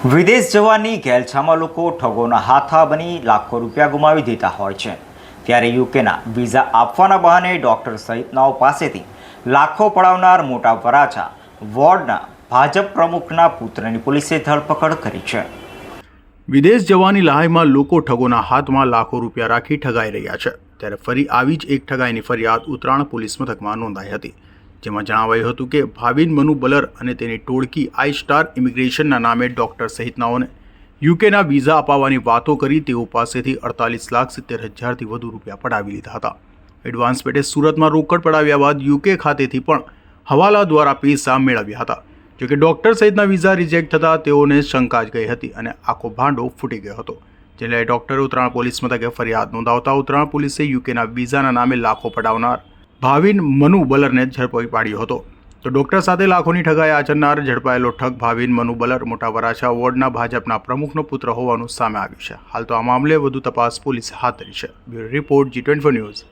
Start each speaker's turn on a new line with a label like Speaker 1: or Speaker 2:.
Speaker 1: વિદેશ જવાની ઘેલછામાં લોકો ઠગોના હાથા બની લાખો રૂપિયા ગુમાવી દેતા હોય છે। ત્યારે યુકેના વિઝા આપવાના બહાને ડૉક્ટર સહિતનાઓ પાસેથી લાખો પડાવનાર મોટા વરાછા વોર્ડના ભાજપ પ્રમુખના પુત્રની પોલીસે ધરપકડ કરી છે।
Speaker 2: વિદેશ જવાની લહાઈમાં લોકો ઠગોના હાથમાં લાખો રૂપિયા રાખી ઠગાઈ રહ્યા છે। ત્યારે ફરી આવી જ એક ઠગાઈની ફરિયાદ ઉત્તરાણ પોલીસ મથકમાં નોંધાઈ હતી, જેમાં જણાવાયું હતું કે ભાવિન મનુ બલર અને તેની ટોળકી આઈ સ્ટાર ઇમિગ્રેશનના નામે ડૉક્ટર સહિતનાઓને યુકેના વિઝા અપાવવાની વાતો કરી તેઓ પાસેથી 48,70,000થી વધુ રૂપિયા પડાવી લીધા હતા। એડવાન્સ પેટે સુરતમાં રોકડ પડાવ્યા બાદ યુકે ખાતેથી પણ હવાલા દ્વારા પૈસા મેળવ્યા હતા। જોકે ડૉક્ટર સહિતના વિઝા રિજેક્ટ થતાં તેઓને શંકા જ ગઈ હતી અને આખો ભાંડો ફૂટી ગયો હતો, જેને ડૉક્ટરે ઉત્તરાણ પોલીસ મથકે ફરિયાદ નોંધાવતા ઉત્તરાણ પોલીસે યુકેના વિઝાના નામે લાખો પડાવનાર ભાવિન મનુ બલરને ઝડપી પાડ્યો હતો। તો ડૉક્ટર સાથે લાખોની ઠગાઈ આચરનાર ઝડપાયેલો ઠગ ભાવિન મનુ બલર મોટા વરાછા વોર્ડના ભાજપના પ્રમુખનો પુત્ર હોવાનું સામે આવ્યું છે। હાલ તો આ મામલે વધુ તપાસ પોલીસે હાથ ધરી છે। Bureau report G24 news.